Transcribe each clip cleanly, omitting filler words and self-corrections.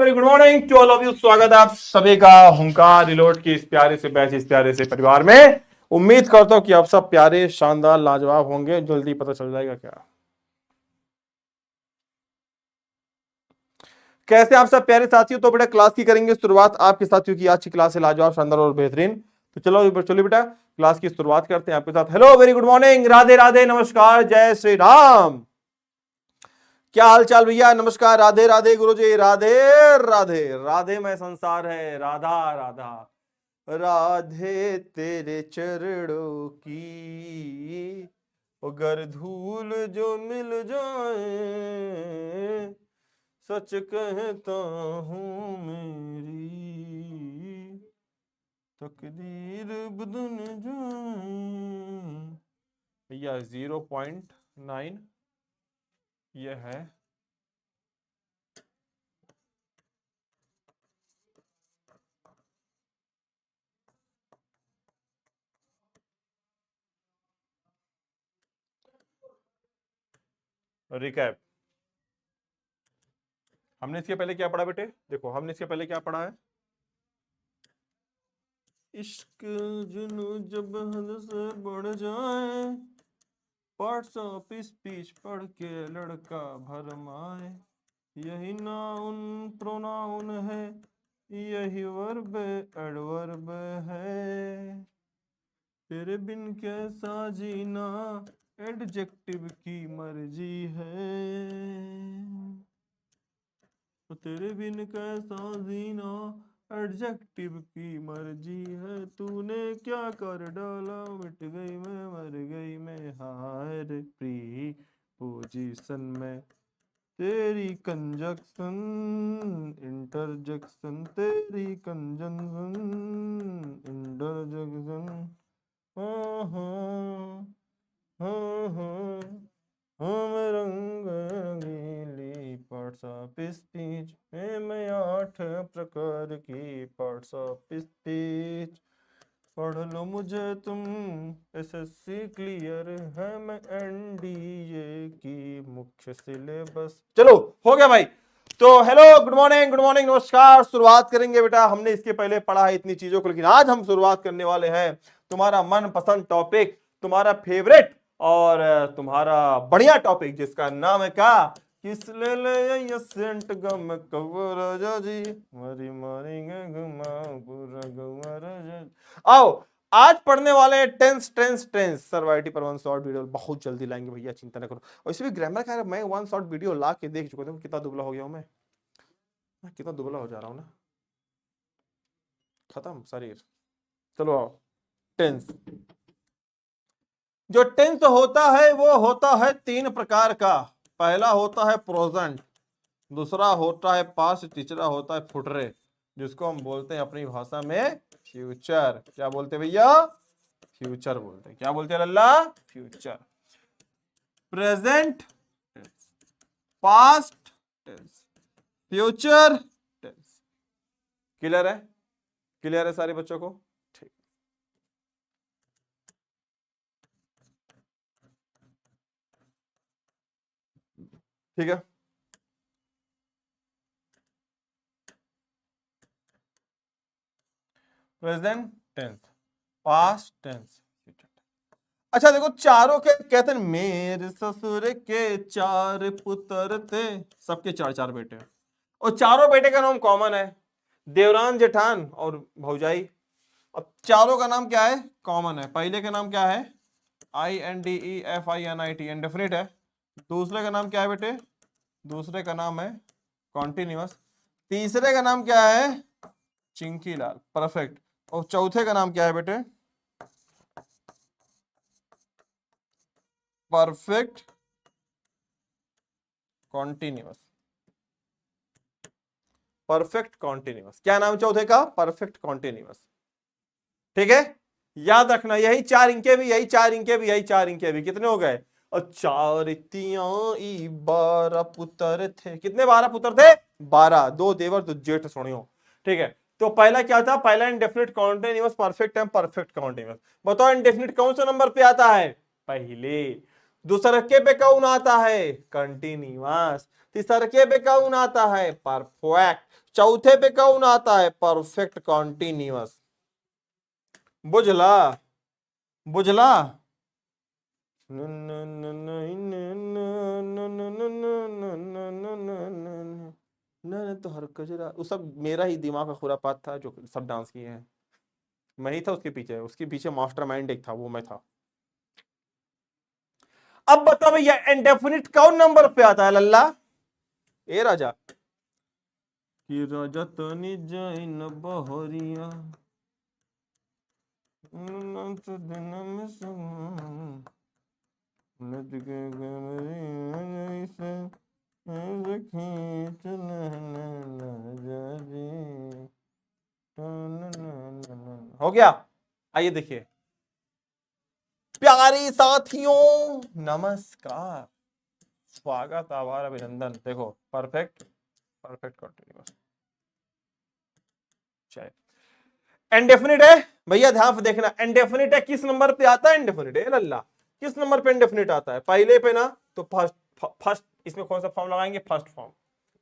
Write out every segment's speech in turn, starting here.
Very good morning to all of you. स्वागत है आप सभी का हुंकार रिलोड की इस प्यारे से बैच, इस प्यारे से परिवार में। उम्मीद करता हूं कि आप सब प्यारे, शानदार, लाजवाब होंगे। जल्दी पता चल जाएगा क्या कैसे आप सब प्यारे साथियों। तो बेटा क्लास की करेंगे शुरुआत आपके साथियों की। आज की क्लास है लाजवाब, शानदार और बेहतरीन। तो चलो बेटा क्लास की शुरुआत करते हैं आपके साथ। Hello, very good morning, Radhe Radhe, नमस्कार, जय श्री राम। क्या हाल चाल भैया? नमस्कार, राधे राधे गुरुजी, राधे राधे। राधे में संसार है, राधा राधा। राधे तेरे चरणों की अगर धूल जो मिल जाए, सच कहता हूं मेरी तकदीर बदल जाए। भैया 0.9 ये है। रिकैप, हमने इसके पहले क्या पढ़ा बेटे? देखो हमने इसके पहले क्या पढ़ा है। इश्क जुनू जब हद से बढ़ जाए, पार्ट्स ऑफ स्पीच पढ़ के लड़का भरमाए। यही नाउन प्रोनाउन है, यही वर्ब एडवर्ब है। तेरे बिन कैसा जीना एडजेक्टिव की मर्जी है। तेरे बिन कैसा जीना एडजेक्टिव की मर्जी है। तूने क्या कर डाला, मिट गई मैं, मर गई मैं, हाय रे प्री पोजीशन में। तेरी कंजक्शन इंटरजेक्शन, तेरी कंजंक्शन इंटरजेक्शन। हाँ हाँ हाँ हाँ हम रंग रंगीली पार्ट्स ऑफ स्पीच में 8 प्रकार की पार्ट्स ऑफ स्पीच। पढ़ लो मुझे तुम, एसएससी क्लियर है, मैं एनडीए की मुख्य सिलेबस। चलो हो गया भाई। तो hello, good morning, good morning, नमस्कार। शुरुआत करेंगे बेटा। हमने इसके पहले पढ़ा है इतनी चीजों को, लेकिन आज हम शुरुआत करने वाले हैं तुम्हारा मनपसंद टॉपिक, तुम्हारा फेवरेट और तुम्हारा बढ़िया टॉपिक, जिसका नाम है क्या? किस ले ले ये सेंट गम कवर राजा जी, मरी मारेंगे घुमा पूरा गवा राजा। आओ, आज पढ़ने वाले हैं tense tense tense. Sir YT पर वन शॉर्ट वीडियो बहुत जल्दी लाएंगे भैया, चिंता न करो। और इसमें ग्रामर का मैं वन शॉर्ट वीडियो ला के देख चुका हूं। कितना दुबला हो गया हूं मैं कितना दुबला हो जा रहा हूं ना। खत्म शरीर। चलो आओ। टेंस, जो टेंस होता है वो होता है 3 प्रकार का। पहला होता है प्रेजेंट, दूसरा होता है पास्ट, तीसरा होता है फुटरे, जिसको हम बोलते हैं अपनी भाषा में फ्यूचर। क्या बोलते हैं भैया? फ्यूचर बोलते हैं। क्या बोलते हैं लल्ला? Future. Present tense, past tense, future tense. Clear है? क्लियर है सारे बच्चों को? ठीक, ठीक है। Present tense, past tense, future. अच्छा देखो, चारों के कहते हैं मेरे ससुर के 4 पुत्र थे, सबके 4 4 बेटे, और चारों बेटे का नाम कॉमन है, देवरान जेठान और भौजाई। अब चारों का नाम क्या है? कॉमन है। पहले का नाम क्या है? INDEFINIT, इंडेफिनिट है। दूसरे का नाम क्या है बेटे? दूसरे का नाम है कॉन्टिन्यूअस। तीसरे का नाम क्या है? चिंकी लाल, परफेक्ट। और चौथे का नाम क्या है बेटे? Perfect continuous. परफेक्ट कॉन्टिन्यूअस, क्या नाम चौथे का? Perfect continuous. ठीक है, याद रखना। यही 4 इंके भी, यही 4 इंके भी, यही 4 इंके भी। कितने हो गए? और 4 तिहाई 12 पुत्र थे। कितने? 12 पुत्र थे। 12, 2 देवर 2 जेठ सुनियो। ठीक है, तो पहला क्या था? पहला indefinite continuous perfect time perfect continuous. बताओ इंडेफिनिट कौन से नंबर पे आता है? पहले। दूसरके पे कौन आता है? कंटिन्यूअस। तीसरके पे कौन आता है? परफेक्ट। चौथे पे कौन आता है? Perfect continuous. बुझला? बुझला? तो हर कजरा, वो सब मेरा ही दिमाग का खुरापात था जो सब डांस किए हैं। मैं ही था उसके पीछे मास्टरमाइंड एक था, वो मैं था। अब बताओ भैया इंडेफिनिट कौन नंबर पे आता है लल्ला? ए राजा कि राजा तनी जाई न बहरिया दिन में नद के गमरी से हो गया। आइए देखिए प्यारे साथियों, नमस्कार, स्वागत, आभार, अभिनंदन। देखो परफेक्ट, परफेक्ट कंटिन्यूअस, चलिए इंडेफिनिट है भैया, ध्यान से देखना। इंडेफिनिट है, किस नंबर पे आता है इंडेफिनिट है लल्ला? किस नंबर पे इंडेफिनिट आता है? पहले पे ना, तो फर्स्ट इसमें कौन सा फॉर्म लगाएंगे? First form.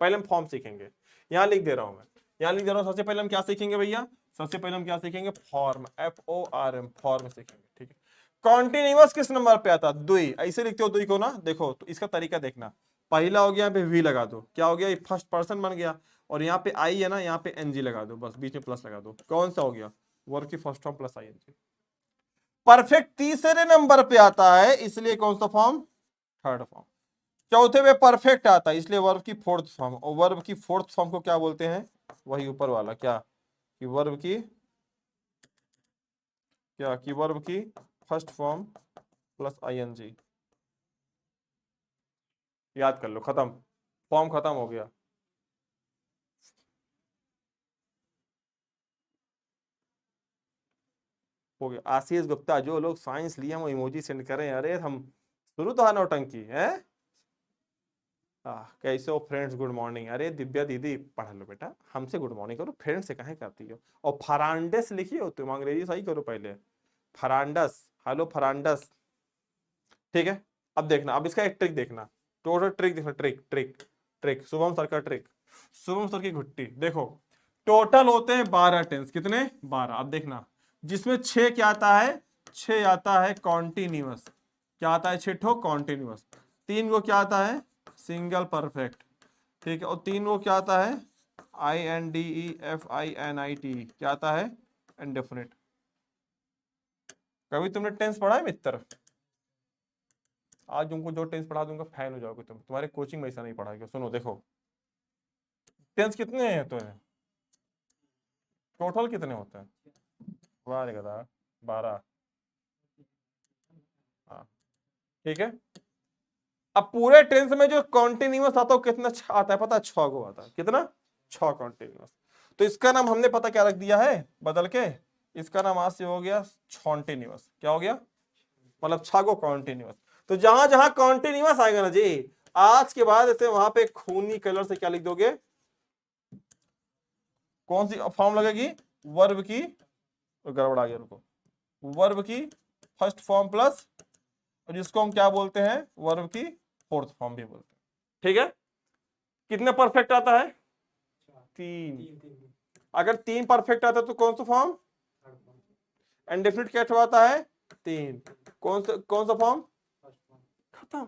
पहले हम फॉर्म सीखेंगे, यहां लिख दे रहा हूं मैं, यहां लिख दे रहा हूं। सबसे पहले हम क्या सीखेंगे भैया? सबसे पहले हम क्या सीखेंगे? फॉर्म, FORM, फॉर्म सीखेंगे, ठीक है। कॉन्टिन्यूअस किस नंबर पे आता है? दुई। ऐसे लिखते हो दुई को ना, देखो तो इसका तरीका देखना। पहला हो गया, यहाँ पे वी लगा दो, क्या हो गया? ये फर्स्ट पर्सन बन गया। और यहाँ पे आई है ना, यहाँ पे NG लगा दो, बस बीच में प्लस लगा दो। कौन सा हो गया? वर्ब की first form plus ING। Perfect तीसरे नंबर पे आता है, इसलिए कौन सा फॉर्म? Third form. चौथे में परफेक्ट आता है, इसलिए वर्ब की फोर्थ फॉर्म। और वर्ब की फोर्थ फॉर्म को क्या बोलते हैं? वही ऊपर वाला, क्या कि वर्ब की, क्या कि वर्ब की फर्स्ट फॉर्म प्लस ING। याद कर लो, खत्म, फॉर्म खत्म हो गया। हो गया। आशीष गुप्ता, जो लोग साइंस लिए वो इमोजी सेंड करें। अरे हम शुरू तो है नौटंकी है। कैसे हो फ्रेंड्स? Good morning. अरे दिव्या दीदी पढ़ लो बेटा, हमसे गुड मॉर्निंग करो, फ्रेंड से कहीं करती हो? और फरांडस लिखी हो तुम, अंग्रेजी सही करो पहले। फरांडस, हेलो फरांडस, ठीक है। अब देखना, अब इसका एक ट्रिक देखना, टोटल ट्रिक देखना, trick trick trick, Shubham sir का ट्रिक, शुभम सर की घुट्टी। देखो टोटल होते हैं 12 टेंस, कितने? 12। अब देखना, जिसमें 6 क्या आता है? 6 आता है कॉन्टिन्यूअस। क्या आता है? 6 ठो कॉन्टिन्यूअस। 3 को क्या आता है? सिंगल परफेक्ट, ठीक है। और 3 को क्या आता है? INDEFINIT, क्या आता है? इंडेफिनिट। कभी तुमने टेंस पढ़ा है मित्र? आज तुमको जो टेंस पढ़ा दूंगा फैन हो जाओगे तुम, तुम्हारे कोचिंग में ऐसा नहीं पढ़ाएगा। सुनो देखो, टेंस कितने हैं तो है? टोटल कितने होते हैं? वाह रे गधा, 12। हाँ, ठीक है। अब पूरे टेंस में जो कॉन्टिन्यूअस आता है कितना आता है पता है? 6 को आता है। कितना? 6 कॉन्टिन्यूअस। तो इसका नाम हमने पता क्या रख दिया है बदल के? इसका नाम आज से हो गया कॉन्टिन्यूअस। क्या हो गया? मतलब 6 को कॉन्टिन्यूअस। तो जहां जहां कॉन्टिन्यूअस आएगा ना जी, आज के बाद ऐसे वहां पे खूनी कलर से क्या लिख दोगे? कौन सी फॉर्म लगेगी? वर्ब की, गड़बड़ा गया रुको, वर्ब की फर्स्ट फॉर्म प्लस, और जिसको हम क्या बोलते हैं? वर्ब की फोर्थ फॉर्म भी बोलते हैं, ठीक है। कितने परफेक्ट आता है? 3। अगर 3 परफेक्ट आता है तो कौन सा फॉर्म? इंडेफिनिट क्या आता है? 3। कौन सा फॉर्म? खत्म।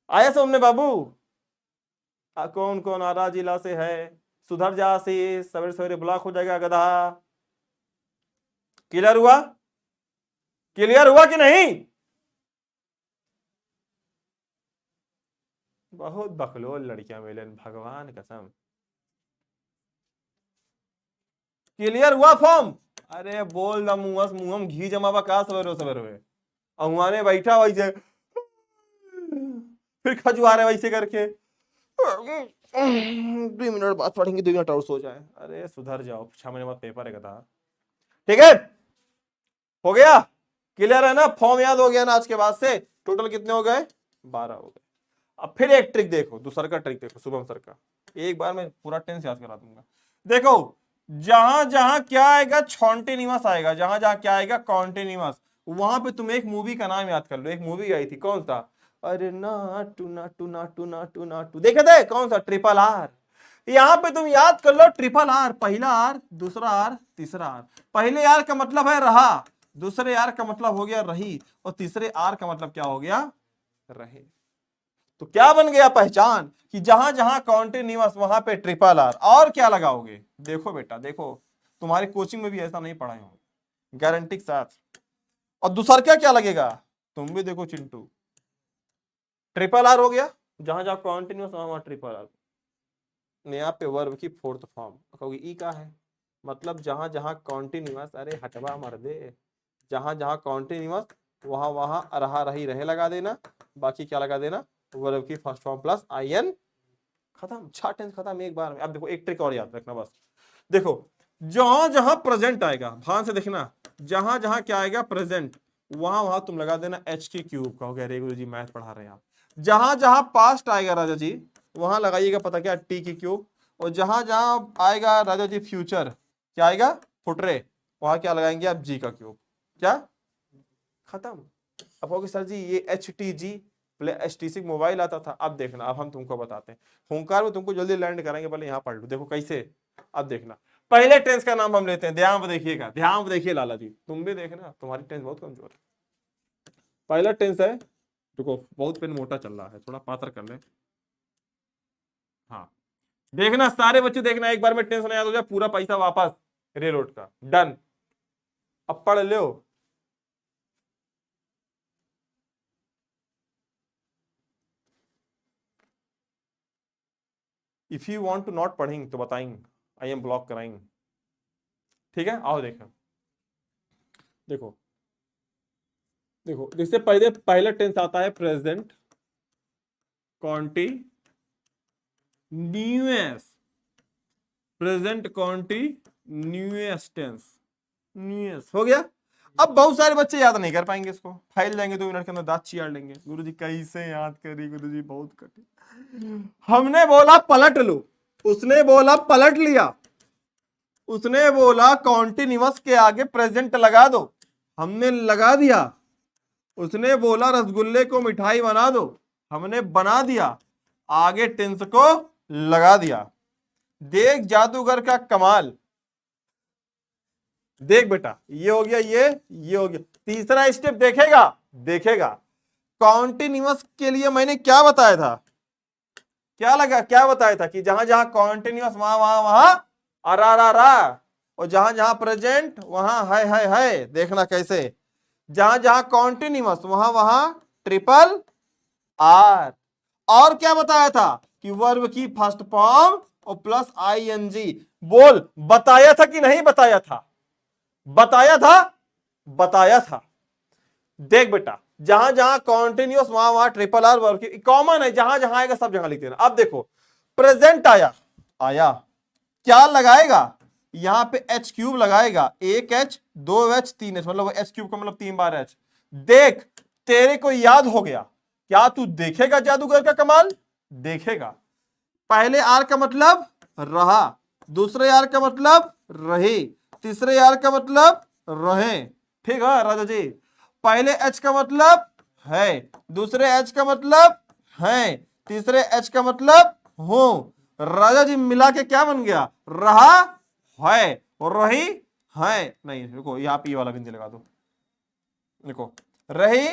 आया समझ बाबू? कौन कौन आरा जिला से है? सुधर जा से, सवेरे सवेरे ब्लॉक हो जाएगा गधा। क्लियर हुआ? क्लियर हुआ कि नहीं? बहुत बकलोल लड़कियां मिले, भगवान कसम। क्लियर हुआ फॉर्म? अरे बोल द मुंहस मुंहम घी जमावा का सवेरे सवेरे अहुआने बैठा वैसे, फिर खजुआ रहे वैसे करके, 2 मिनट बाद पढ़ेंगे, 2 मिनट और सो जाए। अरे सुधर जाओ, 6 महीने बाद पेपर है कथा, ठीक है। हो गया? क्लियर है ना? फॉर्म याद हो गया ना? आज के बाद से टोटल कितने हो गए? 12 हो गए। अब फिर एक ट्रिक देखो, दूसरा का ट्रिक देखो, शुभम सर का। एक बार मैं पूरा टेंस याद करा दूंगा। देखो जहां जहां क्या आएगा? कॉन्टिन्यूअस आएगा। जहां जहां क्या आएगा? कॉन्टिन्यूअस। वहां पे तुम एक मूवी का नाम याद कर लो, एक मूवी आई थी, कौन सा, अरे नाटू नाटू नाटू नाटू नाटू, देखे थे, कौन सा, ट्रिपल आर। यहां पे तुम याद कर लो ट्रिपल आर, पहला आर, दूसरा आर, तीसरा आर। पहले आर का मतलब है रहा, दूसरे आर का मतलब हो गया रही, और तीसरे आर का मतलब क्या हो गया, रहे। तो क्या बन गया पहचान, कि जहां जहां कॉन्टिन्यूअस वहां पे ट्रिपल आर। और क्या लगाओगे, देखो बेटा देखो, तुम्हारी कोचिंग में भी ऐसा नहीं पढ़ाए होंगे, गारंटी के साथ। और दूसरा क्या क्या लगेगा, तुम भी देखो चिंटू, ट्रिपल आर हो गया, जहां जहां कॉन्टिन्यूअस वहां वहां ट्रिपल आर। यहाँ पे वर्ब की फोर्थ फॉर्म कहोगे, ई का है, मतलब जहां जहां कॉन्टिन्यूअस, अरे हटवा मर दे, जहां जहां कॉन्टिन्यूअस वहां वहां रहा रही रहे लगा देना, बाकी क्या लगा देना, वर्ब की first form plus I N, खत्म, 6 टेंस खत्म एक बार में। अब देखो एक ट्रिक और याद रखना बस, देखो जहां जहां प्रेजेंट आएगा, ध्यान से देखना, जहां जहां क्या आएगा प्रेजेंट, वहां वहां तुम लगा देना एच की क्यूब, कहोगे अरे गुरु जी मैथ पढ़ा रहे हैं आप। जहां जहां पास्ट आएगा राजा जी, वहां लगाइएगा पता क्या, टी की क्यूब। और जहां जहां आएगा राजा जी फ्यूचर, क्या आएगा, फुटरे, वहां क्या लगाएंगे आप, जी का क्यूब, क्या, खत्म। अब होगी सर जी ये H T G H T C mobile आता था, अब देखना, अब हम तुमको बताते हैं, होमकार में तुमको जल्दी लैंड कराएंगे, पहले यहाँ पढ़ लो, देखो कैसे। अब देखना, पहले टेंस का नाम हम लेते हैं, ध्यान में देखिएगा, ध्यान में देखिए लाला जी, तुम भी देखना, तुम्हारी टेंस बहुत कमजोर है। पहला टेंस है, देखो बहुत पेन मोटा चल रहा है, थोड़ा पातर कर ले, हाँ देखना सारे बच्चे देखना, एक बार में टेंस नहीं याद हो जाए पूरा पैसा वापस रेलरोड का, डन। अब पढ़ लो, if you want to not पढ़ेंगे तो बताएंगे, आई एम ब्लॉक कराएंगे, ठीक है। आओ देखो, देखो देखो जिससे पहले पहला टेंस आता है present continuous, present continuous tense, न्यूअस हो गया। अब बहुत सारे बच्चे याद नहीं कर पाएंगे इसको, फाइल जाएंगे 2 मिनट के अंदर दांत चियाड़ लेंगे, गुरुजी कैसे याद करी गुरुजी, बहुत कठिन। हमने बोला पलट लो, उसने बोला पलट लिया, उसने बोला कॉन्टिन्यूअस के आगे प्रेजेंट लगा दो, हमने लगा दिया, उसने बोला रसगुल्ले को मिठाई बना दो, हमने बना दिया, आगे टेंस को लगा दिया। देख जादूगर का कमाल, देख बेटा ये हो गया, ये हो गया, तीसरा स्टेप देखेगा, देखेगा कॉन्टिन्यूअस के लिए मैंने क्या बताया था, क्या लगा, क्या बताया था कि जहां जहां कॉन्टिन्यूअस वहां वहां वहां रा, और जहां जहां प्रेजेंट वहां है, देखना कैसे, जहां जहां कॉन्टिन्यूअस वहां वहां ट्रिपल आर। और क्या बताया था कि वर्ब की फर्स्ट फॉर्म और प्लस आई एन जी, बोल बताया था कि नहीं बताया था, बताया था, बताया था। देख बेटा जहां जहां कॉन्टिन्यूअस वहां वहां ट्रिपल आर वर्ब की कॉमन है, जहां जहां आएगा सब जगह लिख देना। अब देखो प्रेजेंट आया, आया क्या लगाएगा, यहां पे एच क्यूब लगाएगा, एक एच दो एच तीन एच, मतलब एच क्यूब का मतलब 3 बार एच। देख तेरे को याद हो गया, क्या तू देखेगा जादूगर का कमाल, देखेगा। पहले आर का मतलब रहा, दूसरे आर का मतलब रहे, तीसरे आर का मतलब रहे, ठीक है राजा जी। पहले एच का मतलब है, दूसरे एच का मतलब है, तीसरे एच का मतलब हूं, राजा जी मिला के क्या बन गया, रहा है और रही है, नहीं रुको यहाँ पे ये वाला बिंदी लगा दो, देखो रही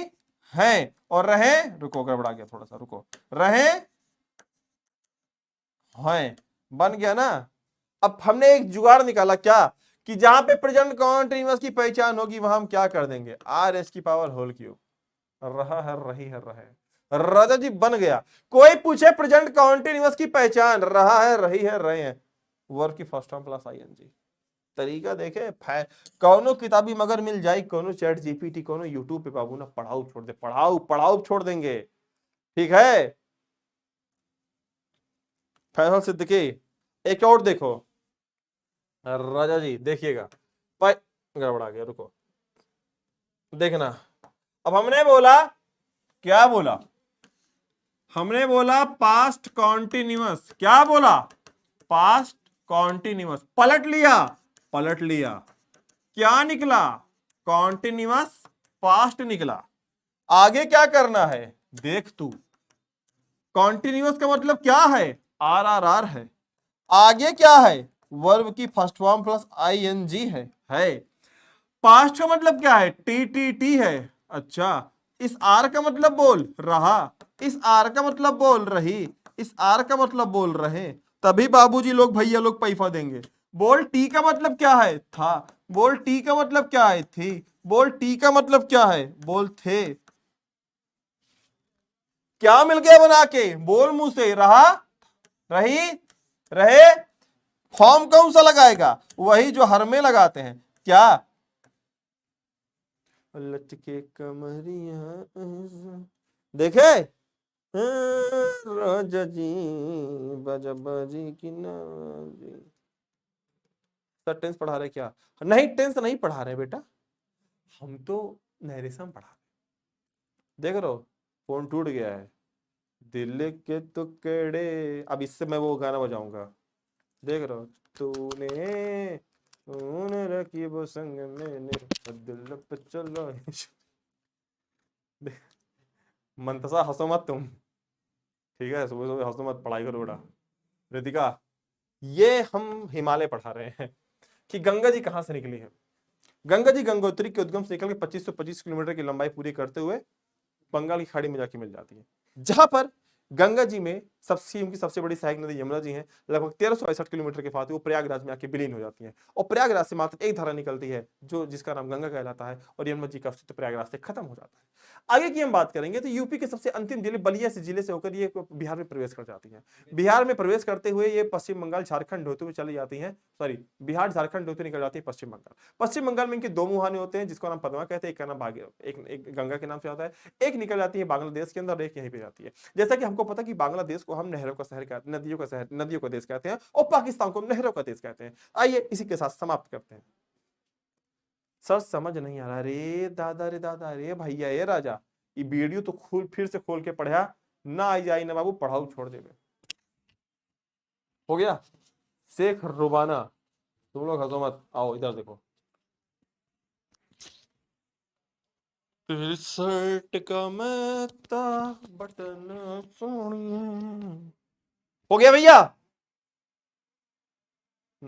है और रहे, रुको गड़बड़ा गया थोड़ा सा, रुको रहे हैं, बन गया ना। अब हमने एक जुगाड़ निकाला क्या, कि जहां पे प्रेजेंट कॉन्टिन्यूअस की पहचान होगी वहां हम क्या कर देंगे, आर एच की पावर होल क्यूब, रहा है रही है रहे, राजा जी बन गया। कोई पूछे प्रेजेंट कॉन्टिन्यूअस की पहचान, रहा है रही है रहे हैं, वर्ब की फर्स्ट फॉर्म प्लस आईएनजी। तरीका देखे, कौनो किताबी मगर मिल जाए, कौनो चैट जीपीटी, कौनो यूट्यूब पे बाबू ना पढ़ाऊ छोड़ दे, पढ़ाऊ पढ़ाऊ छोड़ देंगे, ठीक है। फैसल सिद्दीकी, एक और देखो राजा जी देखिएगा, भाई गड़बड़ा गया, रुको देखना। अब हमने बोला, क्या बोला, हमने बोला पास्ट कॉन्टिन्यूअस, क्या बोला, पास्ट कॉन्टिन्यूअस, पलट लिया, पलट लिया, क्या निकला, कॉन्टिन्यूअस पास्ट निकला, आगे क्या करना है देख तू। कॉन्टिन्यूअस का मतलब क्या है, RRR है। आगे क्या है, वर्ब की फर्स्ट फॉर्म प्लस ING है। पास्ट का मतलब क्या है, TTT है। अच्छा, इस आर का मतलब बोल रहा, इस आर का मतलब बोल रही, इस आर का मतलब बोल रहे, तभी बाबूजी लोग भैया लोग पैसा देंगे। बोल टी का मतलब क्या है, था। बोल टी का मतलब क्या है, थी। बोल टी का मतलब क्या है, बोल थे। क्या मिल गया बना के, बोल मुंह से, रहा, रही, रहे। फॉर्म कौन सा लगाएगा, वही जो हर में लगाते हैं। क्या, लटके कमरिया देखे, राजा जी बाजा बाजी की नाजी। सर टेंस पढ़ा रहे क्या, नहीं टेंस नहीं पढ़ा रहे बेटा, हम तो नरेशन पढ़ा रहे। देख रहे हो फोन टूट गया है, दिल के टुकड़े। अब इससे मैं वो गाना बजाऊंगा, देख रहे हो, तूने तूने रखी वो संग मैंने दिल पे चलो। मंतसा हंसो मत तुम, ठीक है, सुबह सुबह हंसो मत, पढ़ाई करो बेटा। रितिका, ये हम हिमालय पढ़ा रहे हैं कि गंगा जी कहां से निकली है। गंगा जी गंगोत्री के उद्गम से निकल के 2525 किलोमीटर की लंबाई पूरी करते हुए बंगाल की खाड़ी में जाके मिल जाती है, जहां पर गंगा जी में उनकी सबसे बड़ी सहायक नदी यमुना जी है, लगभग 1361 किलोमीटर के फात वो प्रयागराज में आके विलीन हो जाती है। और प्रयागराज से मात्र एक धारा निकलती है जो जिसका नाम गंगा कहलाता है, और यमुना जी का अस्तित्व प्रयागराज से खत्म हो जाता है। आगे की हम बात करेंगे तो यूपी के सबसे अंतिम जिले बलिया से जिले से होकर ये बिहार में प्रवेश कर जाती है। बिहार में प्रवेश करते हुए ये पश्चिम बंगाल झारखंड होते हुए चली जाती है, सॉरी बिहार झारखंड होते निकल जाती है पश्चिम बंगाल। पश्चिम बंगाल में इनके दो मुहाने होते हैं, जिसको नाम पद्मा कहते हैं, एक का नाम भाग्य, एक गंगा के नाम से आता है। एक निकल जाती है बांग्लादेश के अंदर, एक यहीं पे जाती है। जैसा कि हमको पता कि बांग्लादेश को हम नहरों का शहर कहते हैं, नदियों का शहर, नदियों का देश कहते हैं, और पाकिस्तान को नहरों का देश कहते हैं। आइए इसी के साथ समाप्त करते हैं। सर समझ नहीं आ रहा, रे दादा रे भैया ए राजा, ये वीडियो तो खोल, फिर से खोल के पढ़ा ना, आई जाई ना बाबू, पढ़ाऊ छोड़ देवे। हो गया, शेख रुबाना, तुम लोग हंसो मत, आओ इधर देखो। शर्ट का मैता बटन सोनिए, हो गया भैया।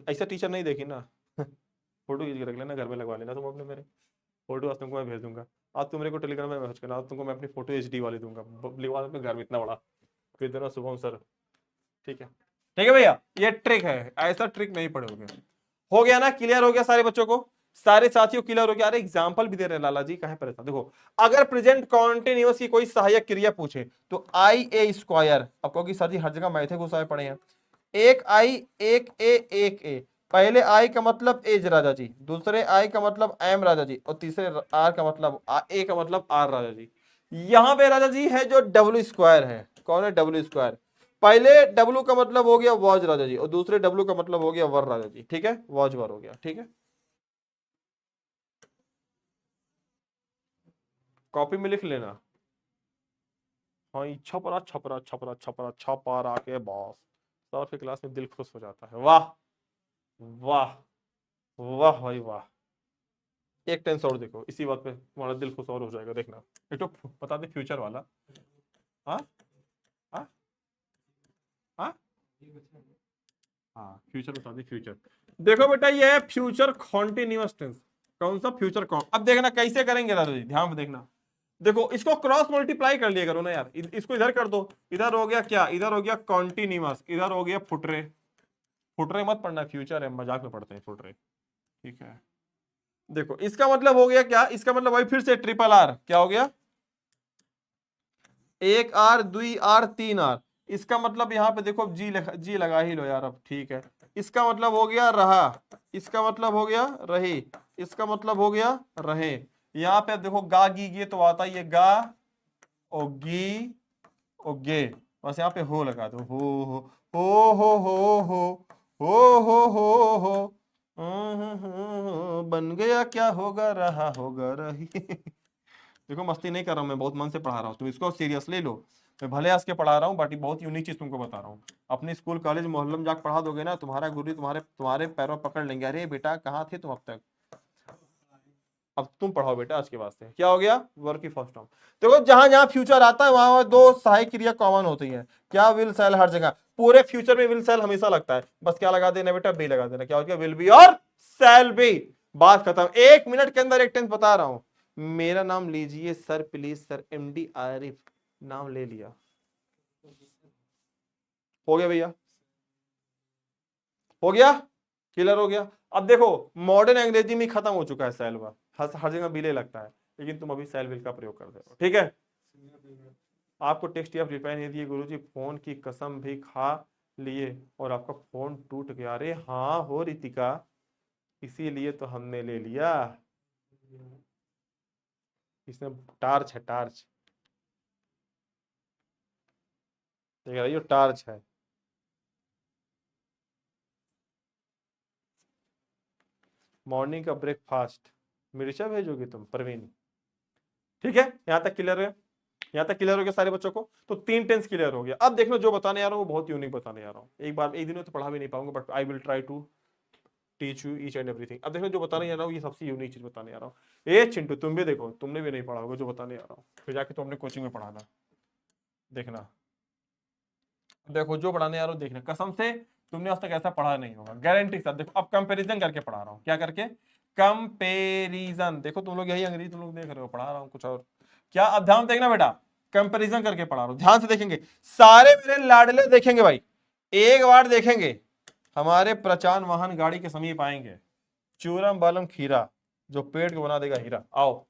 ऐसा टीचर नहीं देखी ना। फोटो खींच के रख लेना, घर में लगवा लेना तुम अपने, मेरे फोटो आज तुमको मैं भेज दूंगा। आज तुम मेरे को टेलीग्राम में मैसेज करना, आज तुमको मैं अपनी फोटो HD वाली दूंगा, लिखवा अपने घर में इतना बड़ा, फिर देना शुभम सर। ठीक है, ठीक है भैया, ये ट्रिक है, ऐसा ट्रिक नहीं पढ़ोगे। हो गया ना, क्लियर हो गया सारे बच्चों को, सारे साथियों क्लियर हो गया। अरे एग्जांपल भी दे रहे हैं लाला जी, कहां परेशान। देखो, अगर प्रेजेंट कॉन्टिन्यूअस की कोई सहायक क्रिया पूछे तो IA², अब क्योंकि सर जी हर जगह मैथे घुसाए पड़े हैं, एक आई, एक ए। पहले आई का मतलब एज राजा जी, दूसरे आई का मतलब एम राजा जी, और तीसरे आर का मतलब ए का मतलब आर राजा जी। यहां पे राजा जी है जो W² है, कौन है W²। पहले W का मतलब हो गया वॉज राजा जी, और दूसरे W का मतलब हो गया वर राजा जी, ठीक है, वॉज वर हो गया, ठीक है। कॉपी में लिख लेना। हाँ, छपरा छपरा छपरा छपरा छपरा के बॉस, सर के क्लास में दिल खुश हो जाता है। वाह वाह वाह भाई वाह। एक टेंस और देखो, इसी बात पे तुम्हारा दिल खुश और हो जाएगा, देखना। एक तो बता दे फ्यूचर वाला। हाँ हाँ हाँ हाँ, फ्यूचर बता दे, फ्यूचर। देखो बेटा, ये है फ्यूचर कॉन्टिन्यूअस टेंस। कौन सा, फ्यूचर कौन। अब देखना कैसे करेंगे दादा जी, ध्यान में देखना। देखो, इसको क्रॉस मल्टीप्लाई कर लिया करो ना यार, इसको इधर कर दो, इधर हो गया क्या, इधर हो गया कॉन्टिन्यूअस, इधर हो गया फुटरे। फुटरे मत पढ़ना, फ्यूचर है, मजाक में पढ़ते हैं फुटरे, ठीक है। देखो इसका मतलब हो गया क्या, इसका मतलब भाई फिर से RRR, क्या हो गया, एक आर, दुई आर, तीन आर। इसका मतलब यहाँ पे देखो जी लगा ही लो यार, अब ठीक है। इसका मतलब हो गया रहा, इसका मतलब हो गया रही, इसका मतलब हो गया रहे। यहाँ पे देखो गा गी गे तो आता ही है, गा और गी और गे, बस यहाँ पे हो लगा दो, हो बन गया क्या होगा, रहा होगा रही। देखो मस्ती नहीं कर रहा हूं मैं, बहुत मन से पढ़ा रहा हूँ, तुम इसको सीरियस ले लो। मैं भले हंस के पढ़ा रहा हूँ, बट बहुत यूनिक चीज तुमको बता रहा हूँ। अपने स्कूल कॉलेज मोहल्ले में जाकर पढ़ा दोगे ना, तुम्हारा गुरु तुम्हारे तुम्हारे पैरों पकड़ लेंगे, अरे बेटा कहाँ थे तुम अब तक। अब तुम पढ़ाओ बेटा आज के वास्ते। क्या हो गया? वर्ब की फर्स्ट फॉर्म। देखो जहां जहां फ्यूचर आता है वहां दो सहायक क्रिया कॉमन होती है। क्या? विल सेल, हर जगह पूरे फ्यूचर में विल सेल हमेशा लगता है। बस क्या लगा देना बेटा? बी लगा देना। क्या हो गया? विल बी और सेल बी। बात खत्म। 1 मिनट के अंदर एक टेंस बता रहा हूं। मेरा नाम लीजिए sir, please sir, MD Arif. नाम ले लिया, हो गया भैया, हो गया, क्लियर हो गया। अब देखो मॉडर्न अंग्रेजी में खत्म हो चुका है सेल वर्ब, हर जगह बिले लगता है, लेकिन तुम अभी सेल विल का प्रयोग कर रहे हो। ठीक है, आपको टेक्स्ट या रिप्लाई नहीं दिए गुरुजी, फोन की कसम भी खा लिए और आपका फोन टूट गया। अरे हाँ हो रितिका, इसीलिए तो हमने ले लिया। इसमें टार्च है, टार्च देख रही हो, टार्च है। मॉर्निंग का ब्रेकफास्ट मिर्चा भेजोगे तुम परवीन? ठीक है, यहां तक क्लियर है? यहां तक क्लियर हो गया सारे बच्चों को? तो 3 टेंस क्लियर हो गया। अब देखो जो बताने आ रहा हूँ वो बहुत यूनिक बताने आ रहा हूँ। एक दिन में तो पढ़ा भी नहीं पाऊंगा, but I will try to teach you each and everything. अब देखो जो बताने आ रहा हूँ ये सबसे यूनिक चीज बताने आ रहा हूँ। ए चिंटू तुम भी देखो, तुमने भी नहीं पढ़ा होगा जो बताने आ रहा हूँ, फिर जाके तुमने कोचिंग में पढ़ाना, देखना। देखो जो पढ़ाने आ रहा हूँ देखना, कसम से तुमने आज तक ऐसा पढ़ा नहीं होगा, गारंटी के साथ। देखो अब कंपैरिजन करके पढ़ा रहा हूँ। क्या करके? कंपैरिजन। देखो तुम लोग यही अंग्रेजी तुम लोग देख रहे हो, पढ़ा रहा हूँ कुछ और। क्या? अब ध्यान देखना बेटा, कंपैरिजन करके पढ़ा रहा हूँ, ध्यान से देखेंगे सारे मेरे लाडले, देखेंगे भाई, एक बार देखेंगे। हमारे प्रचान वाहन गाड़ी के समीप आएंगे, चूरम बालम खीरा, जो पेट को बना देगा हीरा। आओ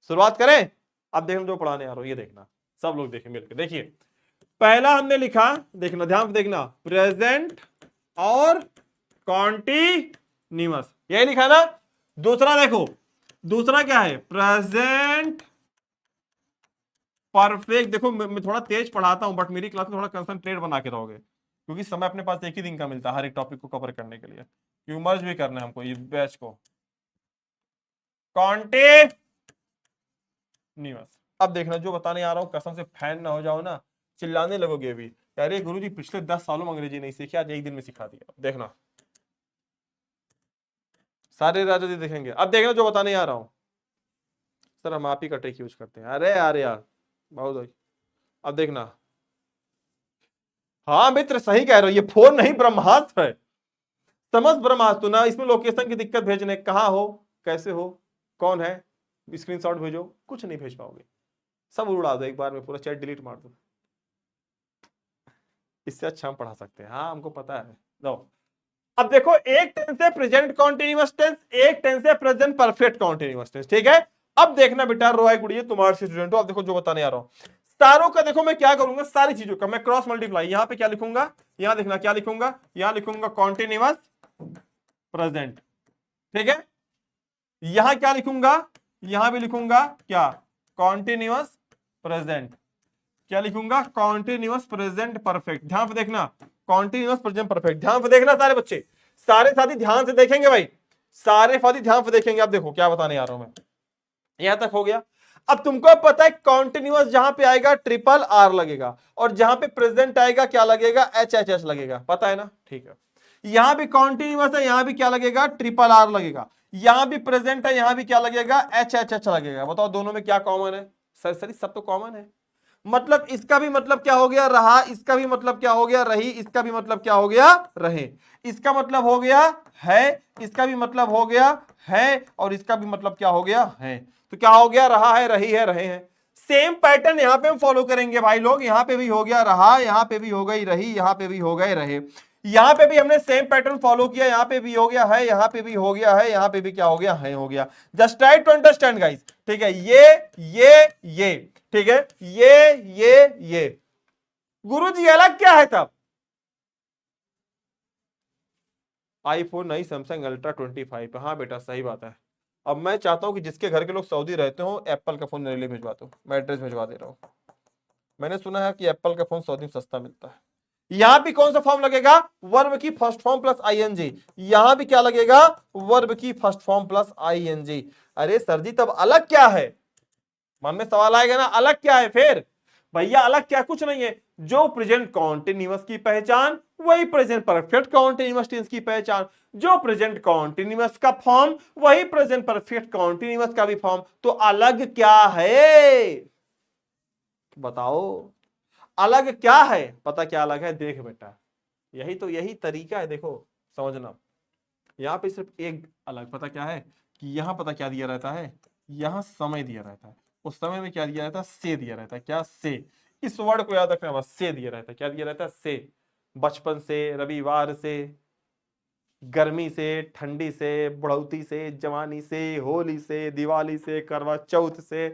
शुरुआत करें। अब देखना जो पढ़ाने आ रहा हूं ये देखना, सब लोग देखें मिलकर। देखिए पहला हमने लिखा, देखना ध्यान से देखना, प्रेजेंट और कॉन्टिन्यूअस, यही लिखा ना। दूसरा देखो, दूसरा क्या है? Present perfect. देखो मैं थोड़ा तेज पढ़ाता हूं, बट मेरी क्लास में थोड़ा कंसंट्रेट बना के रहोगे, क्योंकि समय अपने पास एक ही दिन का मिलता है हर एक टॉपिक को कवर करने के लिए, क्योंकि मर्ज भी करना है हमको ये बैच को। कॉन्टिन्यूअस। अब देखना जो बताने आ रहा हूं, कसम से फैन ना हो जाओ ना, चिल्लाने लगोगे अभी, अरे गुरुजी पिछले 10 सालों में अंग्रेजी नहीं सीखी, आज एक दिन में सिखा दिया। देखना सारे राजा जी देखेंगे। अब देखना जो बताने आ रहा हूं, सर हम आप ही का ट्रिक यूज करते हैं। अरे यार बहुत भाई। अब देखना, हाँ मित्र सही कह रहे हो, ये फोन नहीं ब्रह्मास्त्र है, समझ ब्रह्मास्त्र ना। इसमें लोकेशन की दिक्कत भेजने, कहाँ हो, कैसे हो, कौन है, स्क्रीनशॉट भेजो, कुछ नहीं भेज पाओगे, सब उड़ा दो एक बार में, पूरा चैट डिलीट मार दो। इससे अच्छा हम पढ़ा सकते हैं, हाँ हमको पता है। लो अब देखो, एक टेंस है प्रेजेंट कॉन्टिन्यूअस टेंस, एक टेंस है प्रेजेंट परफेक्ट कॉन्टिन्यूअस टेंस। ठीक है, अब देखना बेटा, रोए गुड़िए तुम्हारे स्टूडेंट हो। अब देखो जो बताने आ रहा हूं सारों का, देखो मैं क्या करूंगा, सारी चीजों का मैं क्रॉस मल्टीप्लाई, यहां पे क्या लिखूंगा, यहां देखना क्या लिखूंगा, यहां लिखूंगा कॉन्टिन्यूअस प्रेजेंट। ठीक है, यहां क्या लिखूंगा, यहां भी लिखूंगा क्या, कॉन्टिन्यूअस प्रेजेंट। क्या लिखूंगा, कॉन्टिन्यूअस प्रेजेंट परफेक्ट। ध्यान से देखना, कॉन्टिन्यूअस प्रेजेंट परफेक्ट, ध्यान से देखना सारे बच्चे, सारे साथी ध्यान से देखेंगे भाई, सारे साथी ध्यान से देखेंगे। अब देखो क्या बताने आ रहा हूं मैं, यहां तक हो गया। अब तुमको पता है कॉन्टिन्यूअस जहां पे आएगा ट्रिपल आर लगेगा, और जहां पे प्रेजेंट आएगा क्या लगेगा, HHS लगेगा, पता है ना। ठीक है, यहां भी कॉन्टिन्यूअस है, यहां भी क्या लगेगा, ट्रिपल आर लगेगा, यहां भी प्रेजेंट है, यहां भी क्या लगेगा, HHH लगेगा। बताओ दोनों में क्या कॉमन है? सर सब तो कॉमन है। मतलब इसका भी मतलब क्या हो गया, रहा, इसका भी मतलब क्या हो गया, रही, इसका भी मतलब क्या हो गया, रहे, इसका मतलब हो गया है, इसका भी मतलब हो गया है, और इसका भी मतलब क्या हो गया है। तो क्या हो गया, रहा है, रही है, रहे हैं। सेम पैटर्न यहां पे हम फॉलो करेंगे भाई लोग, यहां पे भी हो गया रहा, यहां पे भी हो गई रही, यहां पे भी हो गए रहे, यहां पे भी हमने सेम पैटर्न फॉलो किया, यहां पे भी हो गया है, यहां पे भी हो गया है, यहां पे भी क्या हो गया है, हो गया। Just try to understand guys. ठीक है, ये ठीक है, ये गुरुजी अलग क्या है तब, आईफोन नहीं, सैमसंग अल्ट्रा 25। हाँ बेटा सही बात है। अब मैं चाहता हूं कि जिसके घर के लोग सऊदी रहते हो, एप्पल का फोन मेरे लिए भिजवा दो, मैं एड्रेस भिजवा दे रहा हूं। मैंने सुना है कि एप्पल का फोन सऊदी में सस्ता मिलता है। यहां भी कौन सा फॉर्म लगेगा, वर्ब की फर्स्ट फॉर्म प्लस ING। यहां भी क्या लगेगा, वर्ब की फर्स्ट फॉर्म प्लस ING। अरे सर जी तब अलग क्या है, मन में सवाल आएगा ना, अलग क्या है फिर? भैया अलग क्या, कुछ नहीं है, जो प्रेजेंट कॉन्टिन्यूअस की पहचान वही प्रेजेंट परफेक्ट कॉन्टिन्यूअस टेंस की पहचान। जो प्रेजेंट कॉन्टिन्यूअस का फॉर्म वही प्रेजेंट परफेक्ट कॉन्टिन्यूअस का भी फॉर्म। तो अलग क्या है बताओ, अलग क्या है? पता क्या अलग है? देख बेटा, यही तरीका है, देखो समझना। यहाँ पे सिर्फ एक अलग पता क्या है कि यहाँ पता क्या दिया रहता है, यहाँ समय दिया रहता है। उस समय में क्या दिया रहता है? से दिया रहता है। क्या? से। इस वर्ड को याद रखना बस, से दिया रहता है। क्या दिया रहता है? से। बचपन से, रविवार से, गर्मी से, ठंडी से, बुढ़ौती से, जवानी से, होली से, दिवाली से, करवा चौथ से,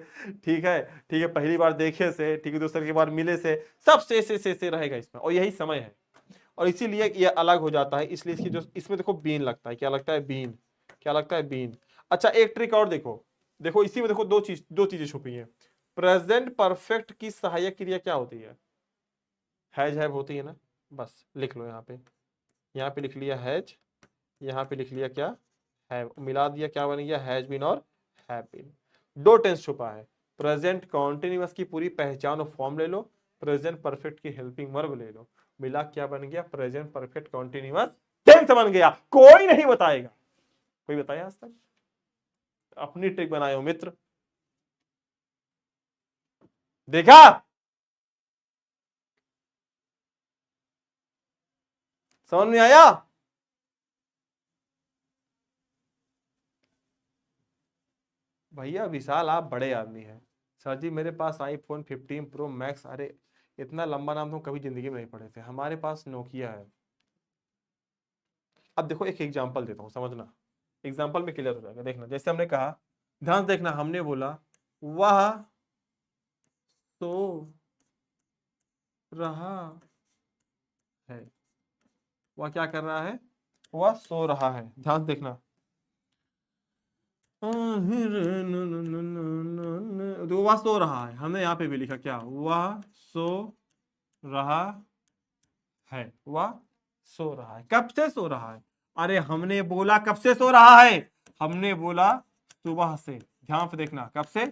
ठीक है, ठीक है, पहली बार देखे से, ठीक है, दूसरे की बार मिले से, सब से रहेगा इसमें, और यही समय है। और इसीलिए ये अलग हो जाता है। इसलिए इसकी जो इसमें देखो बीन लगता है। क्या लगता है? बीन। क्या लगता है? बीन। अच्छा, एक ट्रिक और देखो, देखो इसी में देखो दो चीजें छुपी हैं। प्रेजेंट परफेक्ट की सहायक क्रिया क्या होती है? हैव होती है ना। बस लिख लो यहाँ पे लिख लिया हैज, यहाँ पे लिख लिया क्या? हैव, मिला दिया, क्या बन गया? हैज बीन और हैव बीन। दो टेंस छुपा है। प्रेजेंट कॉन्टिन्यूअस की पूरी पहचान और फॉर्म ले लो, प्रेजेंट परफेक्ट की हेल्पिंग वर्ब ले लो, मिला क्या बन गया? प्रेजेंट परफेक्ट कॉन्टिन्यूअस टेंस बन गया। कोई नहीं बताएगा। कोई बताया आज तक? अपनी ट्रिक बनाए हो मित्र। देखा? समझ में आया? भैया विशाल, आप बड़े आदमी हैं। सर जी मेरे पास आईफोन 15 प्रो मैक्स, अरे इतना लंबा नाम तो कभी जिंदगी में नहीं पढ़े थे। हमारे पास नोकिया है। अब देखो एक एग्जांपल देता हूं, समझना। एग्जांपल में क्लियर हो जाएगा। देखना, जैसे हमने कहा, ध्यान से देखना, हमने बोला वह सो रहा है। वह क्या कर रहा है? वह सो रहा है। ध्यान से देखना। तो वह सो रहा है, हमने यहाँ पे भी लिखा क्या? वह सो रहा है। वह सो रहा है। कब से सो रहा है? अरे हमने बोला कब से सो रहा है? हमने बोला सुबह से। ध्यान से देखना, कब से।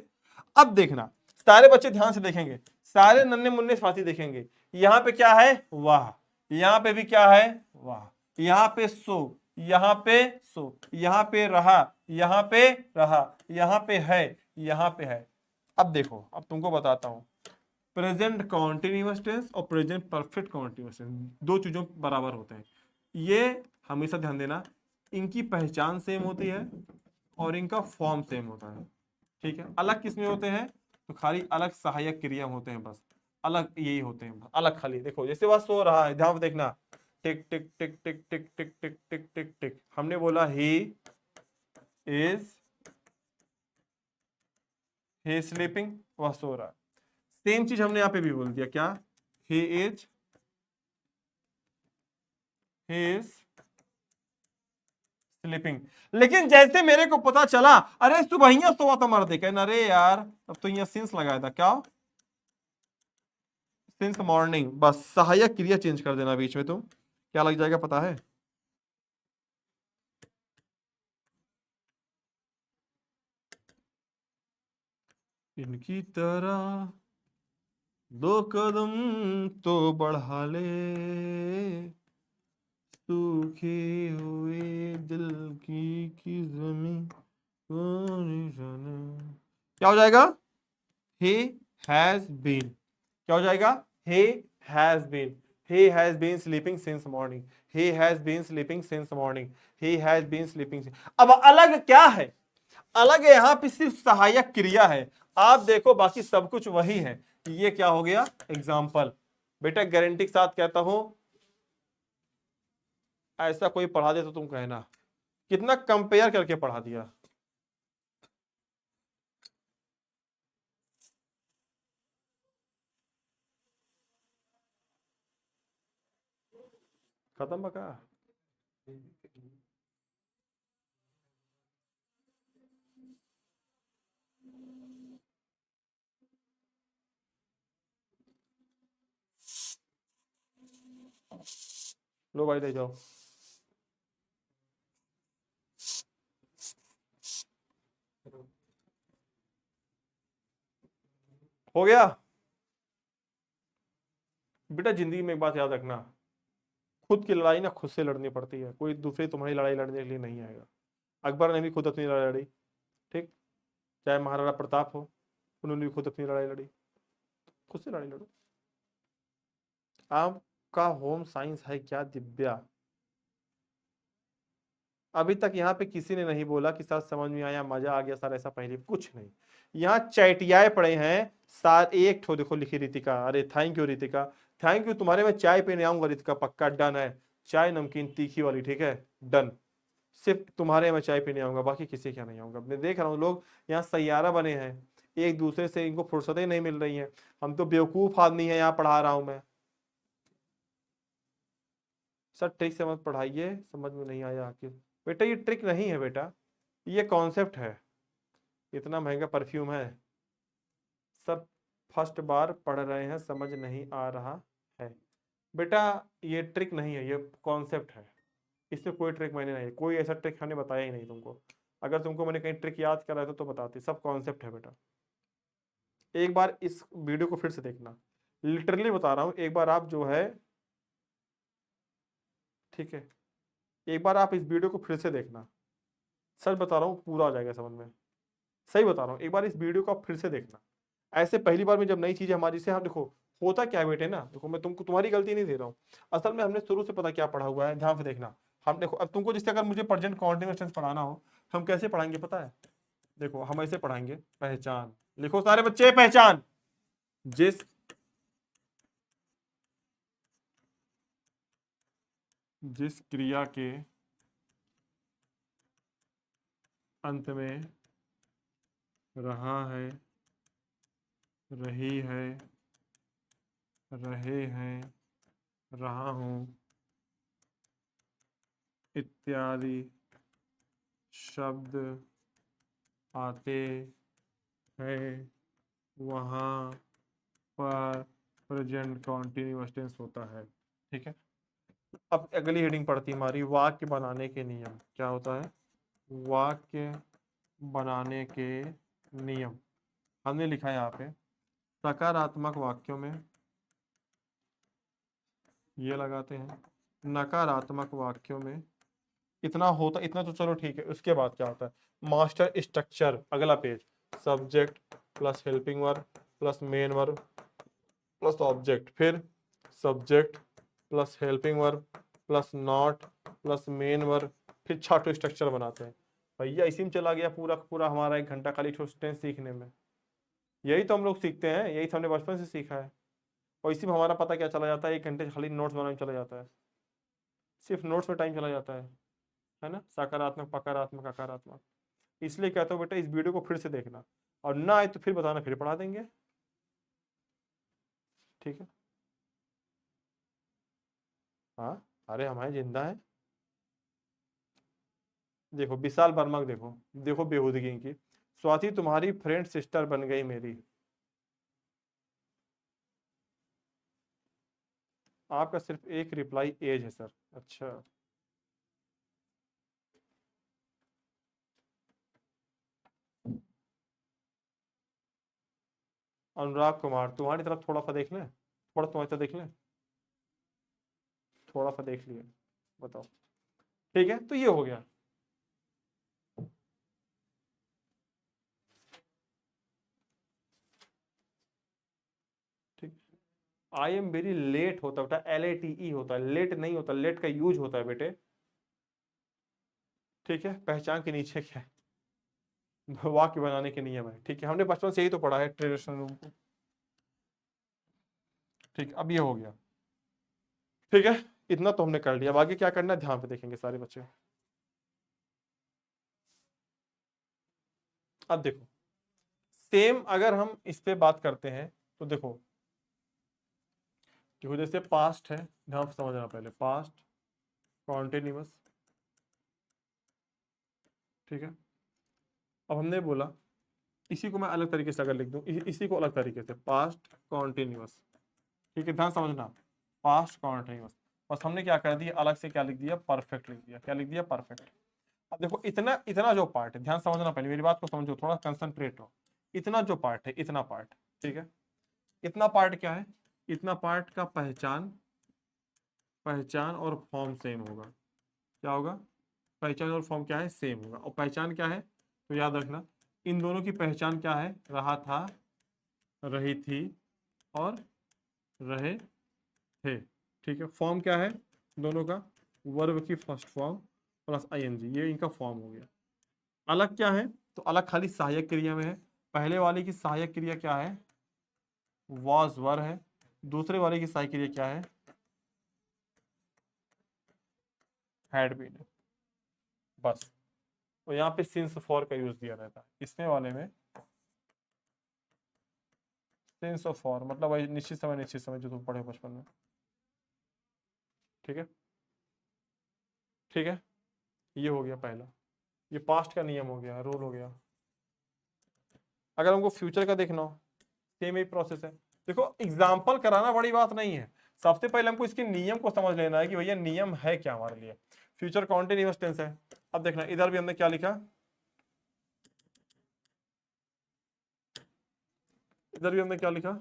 अब देखना, सारे बच्चे ध्यान से देखेंगे, सारे नन्हे मुन्ने साथी देखेंगे। यहाँ पे क्या है? वाह। यहाँ पे भी क्या है? वाह। यहाँ पे सो, यहाँ पे सो, यहाँ पे रहा, यहाँ पे रहा, यहाँ पे है, यहाँ पे है। अब देखो, अब तुमको बताता हूं, प्रेजेंट कॉन्टिन्यूअस टेंस और प्रेजेंट परफेक्ट कॉन्टिन्यूअस टेंस दो चीजों बराबर होते हैं। ये हमेशा ध्यान देना, इनकी पहचान सेम होती है और इनका फॉर्म सेम होता है। ठीक है, अलग किसमें होते हैं? तो खाली अलग सहायक क्रिया होते हैं, बस अलग यही होते हैं, अलग। खाली देखो, जैसे वह सो रहा है, ध्यान देखना, टिक टिक टिक टिक टिक टिक टिक टिक टिक टिक, हमने बोला ही इज, ही स्लीपिंग, वह सो रहा है। सेम चीज हमने यहाँ पे भी बोल दिया, क्या? He is, he is sleeping. लेकिन जैसे मेरे को पता चला, अरे सुबह सोवा तो मर दे, कहना अरे यार अब तो यहाँ सिंस लगाया था। क्या? Since morning. बस सहायक क्रिया चेंज कर देना बीच में, तुम क्या लग जाएगा पता है? इनकी तरह दो कदम तो बढ़ा ले, सूखे हुए दिल की जमीन को निशाना। क्या हो जाएगा? he has been। क्या हो जाएगा? he has been, he has been sleeping since morning, he has been sleeping since morning, he has been sleeping अब अलग क्या है? अलग यहाँ पे सिर्फ सहायक क्रिया है। आप देखो बाकी सब कुछ वही है। ये क्या हो गया? एग्जाम्पल। बेटा गारंटी के साथ कहता हूं, ऐसा कोई पढ़ा दे तो तुम कहना कितना कंपेयर करके पढ़ा दिया। खत्म बका। लो भाई ले जाओ। हो गया। बेटा जिंदगी में एक बात याद रखना, खुद की लड़ाई ना खुद से लड़नी पड़ती है, कोई दूसरी तुम्हारी लड़ाई लड़ने के लिए नहीं आएगा। अकबर ने भी खुद अपनी लड़ाई लड़ी, ठीक, चाहे महाराणा प्रताप हो, उन्होंने भी खुद अपनी लड़ाई लड़ी, खुद से लड़ाई लड़ो। आपका होम साइंस है क्या दिव्या? अभी तक यहाँ पे किसी ने नहीं बोला कि सर समझ में आया, मजा आ गया सर, ऐसा पहले कुछ नहीं। यहाँ चैटियाए पड़े हैं सार, एक ठो देखो लिखी रितिका, अरे thank you Ritika, thank you, तुम्हारे में चाय पीने आऊंगा रितिका, पक्का डन है, चाय नमकीन तीखी वाली, ठीक है डन, सिर्फ तुम्हारे में चाय पीने आऊंगा, बाकी किसी के यहाँ नहीं आऊंगा। मैं देख रहा हूँ लोग यहाँ सैयारा बने हैं, एक दूसरे से इनको फुर्सतें नहीं मिल रही हैं, हम तो बेवकूफ आदमी है, यहाँ पढ़ा रहा हूँ मैं। सर ठीक से मत पढ़ाइए, समझ में नहीं आया आखिर। बेटा ये ट्रिक नहीं है बेटा, ये कॉन्सेप्ट है। इतना महंगा परफ्यूम है, सब फर्स्ट बार पढ़ रहे हैं, समझ नहीं आ रहा है। बेटा ये ट्रिक नहीं है, ये कॉन्सेप्ट है, इससे कोई ट्रिक मैंने नहीं, कोई ऐसा ट्रिक हमने बताया ही नहीं तुमको। अगर तुमको मैंने कहीं ट्रिक याद कराया तो बताती, सब कॉन्सेप्ट है बेटा। एक बार इस वीडियो को फिर से देखना, लिटरली बता रहा हूँ, एक बार आप जो है, ठीक है, एक बार आप इस वीडियो को फिर से देखना, सच बता रहा हूँ पूरा आ जाएगा समझ में, सही बता रहा हूँ, एक बार इस वीडियो को आप फिर से देखना। ऐसे पहली बार में जब नई चीजें हमारी से, हम देखो होता क्या है बेटे ना, देखो मैं तुमको तुम्हारी गलती नहीं दे रहा हूँ, असल में हमने शुरू से पता क्या पढ़ा हुआ है, ध्यान से देखना। हम देखो अब तुमको जैसे अगर मुझे प्रेजेंट कॉन्टिन्यूअस टेंस पढ़ाना हो, हम कैसे पढ़ाएंगे पता है? देखो हम ऐसे पढ़ाएंगे, पहचान, लिखो सारे बच्चे पहचान, जिस जिस क्रिया के अंत में रहा है, रही है, रहे हैं, रहा हूं इत्यादि शब्द आते हैं, वहां पर प्रेजेंट कॉन्टिन्यूअस टेंस होता है, ठीक है। अब अगली हेडिंग पढ़ती हमारी, वाक्य बनाने के नियम। क्या होता है? वाक्य बनाने के नियम। हमने लिखा है यहाँ पे, सकारात्मक वाक्यों में ये लगाते हैं, नकारात्मक वाक्यों में इतना होता, इतना तो चलो ठीक है। उसके बाद क्या होता है? मास्टर स्ट्रक्चर, अगला page, subject plus helping verb plus main verb plus object, फिर subject plus helping verb plus not plus main verb, फिर छठो स्ट्रक्चर बनाते हैं। भैया इसी में चला गया पूरा पूरा हमारा 1 घंटा खाली टेंस सीखने में। यही तो हम लोग सीखते हैं, यही तो हमने बचपन से सीखा है, और इसी में हमारा पता क्या चला जाता है, 1 घंटे खाली नोट्स बनाने में चला जाता है, सिर्फ नोट्स में टाइम चला जाता है ना, सकारात्मक पकारात्मक अकारात्मक। इसलिए कहता हूँ बेटा इस वीडियो को फिर से देखना, और ना आए तो फिर बताना, फिर पढ़ा देंगे, ठीक है। हाँ अरे हमारे जिंदा है। देखो विशाल वर्मा को देखो, देखो बेहूदगी की, स्वाति तुम्हारी फ्रेंड सिस्टर बन गई मेरी। आपका सिर्फ एक रिप्लाई एज है सर, अच्छा। अनुराग कुमार तुम्हारी तरफ थोड़ा सा देख लें, थोड़ा तुम्हारी तरफ देख लें, थोड़ा सा देख लिए, बताओ, ठीक है। तो ये हो गया, ठीक। आई एम वेरी लेट होता है बेटा, LATE होता है, लेट नहीं होता, लेट का यूज होता है बेटे, ठीक है। पहचान के नीचे क्या है? वाक्य बनाने के नियम है, ठीक है, हमने बचपन से यही तो पढ़ा है ट्रेडिशनल रूम को, ठीक। अब ये हो गया, ठीक है, इतना तो हमने कर लिया, अब आगे क्या करना है ध्यान से देखेंगे सारे बच्चे। अब देखो सेम अगर हम इस पे बात करते हैं तो देखो, जैसे पास्ट है, ध्यान से समझना, पहले पास्ट कॉन्टिन्यूअस, ठीक है। अब हमने बोला, इसी को मैं अलग तरीके से अगर लिख दूं, इसी को अलग तरीके से, पास्ट कॉन्टिन्यूअस, ठीक है, ध्यान समझना, पास्ट कॉन्टिन्यूअस, बस हमने क्या कर दिया, अलग से क्या लिख दिया, परफेक्ट लिख दिया, क्या लिख दिया, परफेक्ट। अब देखो इतना इतना जो पार्ट है, ध्यान समझना, पहले मेरी बात को समझो, थोड़ा कंसंट्रेट हो, इतना जो पार्ट है, इतना पार्ट, ठीक है, इतना पार्ट क्या है, इतना पार्ट का पहचान, पहचान और फॉर्म सेम होगा। क्या होगा? पहचान और फॉर्म क्या है? सेम होगा। और पहचान क्या है? तो याद रखना इन दोनों की पहचान क्या है? रहा था, रही थी और रहे थे। ठीक है। फॉर्म क्या है दोनों का? वर्ब की फर्स्ट फॉर्म प्लस आईएनजी, ये इनका फॉर्म हो गया। अलग क्या है? तो अलग खाली सहायक क्रिया में है। पहले वाले की सहायक क्रिया क्या है? वॉज वर है। दूसरे वाले की सहायक क्रिया क्या है? हैड बीन है। बस। तो यहाँ पे सिंस फॉर का यूज दिया रहता है। इसमें वाले में सिंस ऑफ फॉर मतलब वही निश्चित समय जो तुम पढ़े बचपन में। ठीक है, ठीक है। ये हो गया पहला। ये पास्ट का नियम हो गया, रूल हो गया। अगर हमको फ्यूचर का देखना हो, सेम ही प्रोसेस है। देखो एग्जाम्पल कराना बड़ी बात नहीं है, सबसे पहले हमको इसके नियम को समझ लेना है कि भैया नियम है क्या हमारे लिए। फ्यूचर कॉन्टिन्यूअस टेंस है। अब देखना इधर भी हमने क्या लिखा, इधर भी हमने क्या लिखा,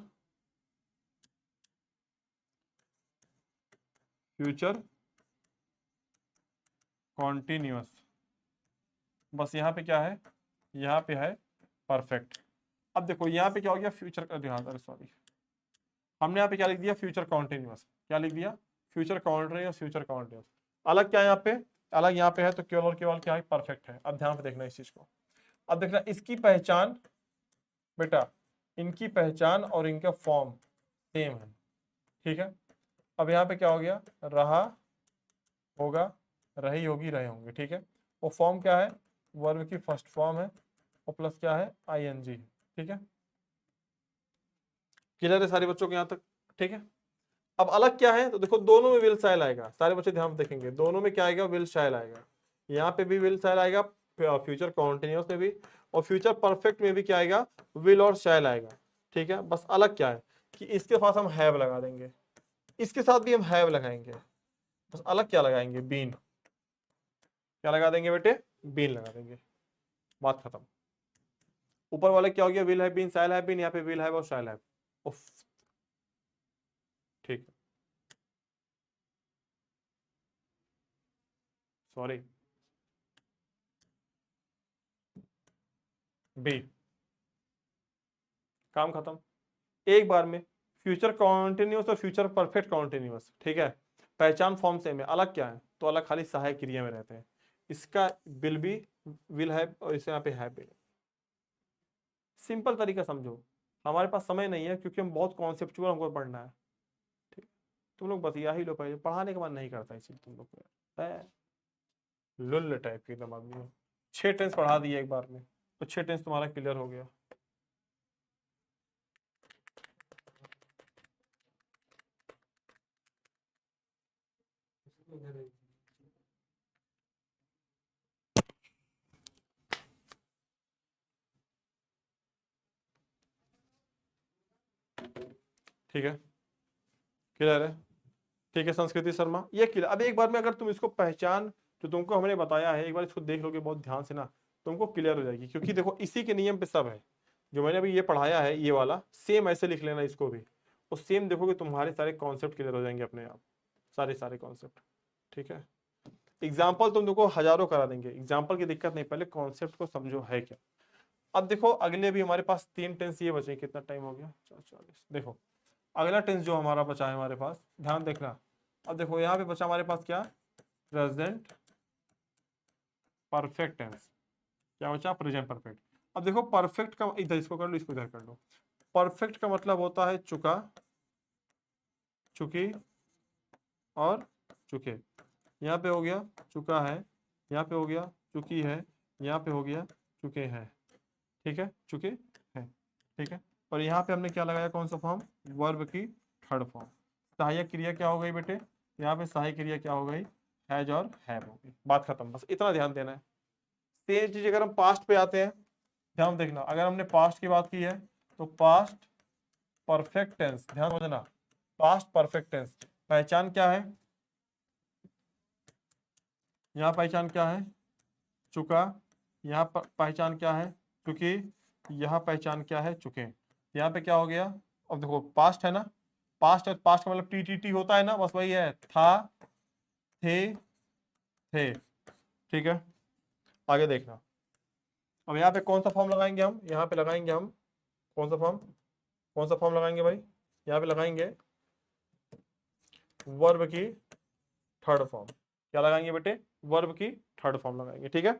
फ्यूचर कॉन्टिन्यूअस। बस यहाँ पे क्या है? यहाँ पे है परफेक्ट। अब देखो यहाँ पे क्या हो गया, फ्यूचर का ध्यान, अरे सॉरी, हमने यहाँ पे क्या लिख दिया? Future continuous. क्या लिख दिया? Future continuous, future continuous. अलग क्या है यहाँ पे? अलग यहाँ पे है तो केवल और केवल क्या है? परफेक्ट है। अब ध्यान से देखना इस चीज को। अब देखना इसकी पहचान, बेटा इनकी पहचान और इनका फॉर्म सेम है। ठीक है। अब यहाँ पे क्या हो गया? रहा होगा, रही होगी, रहे होंगे। ठीक है। वो फॉर्म क्या है? वर्ब की फर्स्ट फॉर्म है और प्लस क्या है? आईएनजी। ठीक है। क्लियर है सारे बच्चों को यहाँ तक? ठीक है। अब अलग क्या है? तो देखो दोनों में विल शायल आएगा। सारे बच्चे ध्यान से देखेंगे, दोनों में क्या आएगा? विल शायल आएगा। यहाँ पे भी विल शायल आएगा, फ्यूचर कॉन्टिन्यूअस में भी, और फ्यूचर परफेक्ट में भी क्या आएगा? विल और शायल आएगा। ठीक है। बस अलग क्या है कि इसके पास हम हैव लगा देंगे, इसके साथ भी हम हैव लगाएंगे। बस अलग क्या लगाएंगे? बीन। क्या लगा देंगे बेटे? बीन लगा देंगे। बात खत्म। ऊपर वाले क्या हो गया? Will have been, shall have been. यहाँ पे विल हैव और शायल हैव। ठीक है, सॉरी, बी। काम खत्म एक बार में। फ्यूचर कॉन्टिन्यूअस और फ्यूचर परफेक्ट कॉन्टिन्यूअस। ठीक है। पहचान फॉर्म सेम है। अलग क्या है? तो अलग खाली सहायक क्रिया में रहते हैं। इसका विल भी, विल है, और इसे यहाँ पे है भी। सिंपल तरीका समझो। हमारे पास समय नहीं है क्योंकि हम बहुत कॉन्सेप्चुअल हमको पढ़ना है। ठीक। तुम लोग बतिया ही लो, पहले पढ़ाने के बाद नहीं करता इसीलिए तुम लोग को है लुल्ल टाइप के एकदम आदमी हो। 6 टेंस पढ़ा दिए एक बार में, तो 6 टेंस तुम्हारा क्लियर हो गया। ठीक है, क्लियर है? ठीक है संस्कृति शर्मा, ये क्लियर। अब एक बार में अगर तुम इसको पहचान जो तुमको हमने बताया है, एक बार इसको देख लोगे बहुत ध्यान से ना, तुमको क्लियर हो जाएगी। क्योंकि देखो इसी के नियम पे सब है जो मैंने अभी ये पढ़ाया है, ये वाला सेम ऐसे लिख लेना इसको भी, और सेम देखोगे तुम्हारे सारे कॉन्सेप्ट क्लियर हो जाएंगे अपने आप, सारे सारे कॉन्सेप्ट। ठीक है। एग्जाम्पल तुम देखो हजारों करा देंगे, एग्जाम्पल की दिक्कत नहीं, पहले कॉन्सेप्ट को समझो है क्या। अब देखो अगले भी हमारे पास 3 टेंस ये बचे। कितना टाइम हो गया? 4:40। देखो अगला टेंस जो हमारा बचा है हमारे पास, ध्यान देखना। अब देखो यहाँ पे बचा हमारे पास क्या? Present perfect tense. क्या बचा? Present perfect. अब देखो परफेक्ट का, इधर इसको कर लो, इसको इधर कर लो। परफेक्ट का मतलब होता है चुका, चुकी और चुके। यहाँ पे हो गया चुका है, यहाँ पे हो गया चुकी है, यहाँ पे हो गया चुके हैं। ठीक है, चुके हैं। ठीक है। और यहाँ पे हमने क्या लगाया? कौन सा फॉर्म? वर्ब की थर्ड फॉर्म। सहायक क्रिया क्या हो गई बेटे? यहाँ पे सहायक क्रिया क्या हो गई? हैज और हैव हो गई। बात खत्म। बस इतना ध्यान देना है। सेम चीज अगर हम पास्ट पे आते हैं, ध्यान देखना, अगर हमने पास्ट की बात की है तो पास्ट परफेक्ट टेंस, ध्यान समझना, पास्ट परफेक्ट टेंस पहचान क्या है? यहाँ पहचान क्या है? चुका। यहाँ पहचान क्या है? चुकी। यहाँ पहचान क्या है? चुके। यहाँ पे क्या हो गया? अब देखो पास्ट है ना, पास्ट है, पास्ट का मतलब टी टी टी होता है ना, बस वही है, था, थे। ठीक है, आगे देखना। अब यहाँ पे कौन सा फॉर्म लगाएंगे हम, यहाँ पे लगाएंगे हम कौन सा फॉर्म, कौन सा फॉर्म लगाएंगे भाई, यहाँ पे लगाएंगे वर्ब की थर्ड फॉर्म। क्या लगाएंगे बेटे, वर्ब की थर्ड फॉर्म लगाएंगे। ठीक है,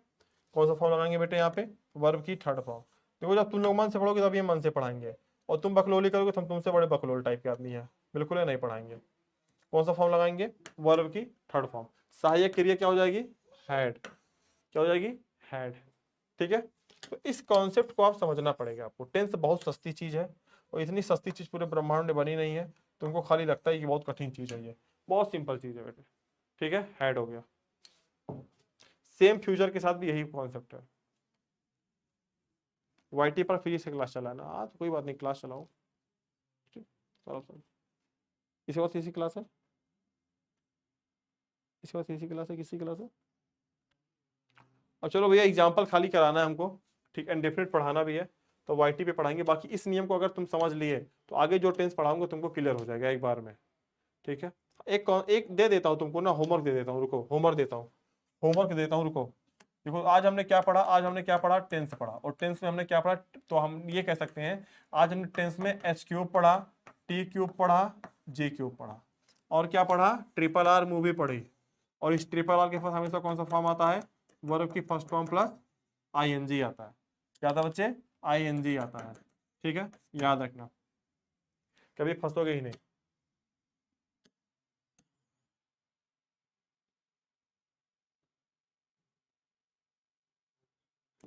कौन सा फॉर्म लगाएंगे बेटे, यहाँ पे वर्ब की थर्ड फॉर्म। देखो जब तुम लोग मन से पढ़ोगे तब ये मन से पढ़ाएंगे, और तुम बकलोली करोगे तो हम तुमसे बड़े बकलोल टाइप के आदमी है, बिल्कुल नहीं पढ़ाएंगे। कौन सा फॉर्म लगाएंगे, वर्ब की थर्ड फॉर्म। सहायक क्रिया क्या हो जाएगी, हैड। क्या हो जाएगी, हैड। ठीक है, तो इस कॉन्सेप्ट को आप समझना पड़ेगा आपको। टेंस बहुत सस्ती चीज है, और इतनी सस्ती चीज पूरे ब्रह्मांड में बनी नहीं है, तुमको खाली लगता है कि बहुत कठिन चीज है, ये बहुत सिंपल चीज है बेटे। ठीक है, हैड हो गया। सेम फ्यूचर के साथ भी यही कॉन्सेप्ट है। वाईटी पर फ्री से क्लास चलाना, हाँ तो कोई बात नहीं, क्लास चलाओ। चलो इसके बाद तीसरी क्लास है, इसके बाद तीसरी क्लास है, किसी क्लास है। और चलो भैया एग्जाम्पल खाली कराना है हमको, ठीक, इंडेफिनिट पढ़ाना भी है, तो वाईटी पे पढ़ाएंगे। बाकी इस नियम को अगर तुम समझ लिए तो आगे जो टेंस पढ़ाऊंगा तुमको क्लियर हो जाएगा एक बार में। ठीक है, एक दे देता हूँ तुमको ना, होमवर्क दे देता हूँ, रुको होमवर्क देता हूँ, होमवर्क देता हूँ, रुको। देखो आज हमने क्या पढ़ा, आज हमने क्या पढ़ा, टेंस पढ़ा, और टेंस में हमने क्या पढ़ा, तो हम ये कह सकते हैं आज हमने टेंस में एच क्यूब पढ़ा, टी क्यूब पढ़ा, जे क्यूब पढ़ा, और क्या पढ़ा, ट्रिपल आर मूवी पढ़ी। और इस ट्रिपल आर के पास हमेशा कौन सा फॉर्म आता है, वर्ब की फर्स्ट फॉर्म प्लस आईएनजी आता है। क्या आता है बच्चे, आईएनजी आता है। ठीक है, याद रखना, कभी फंसोगे ही नहीं।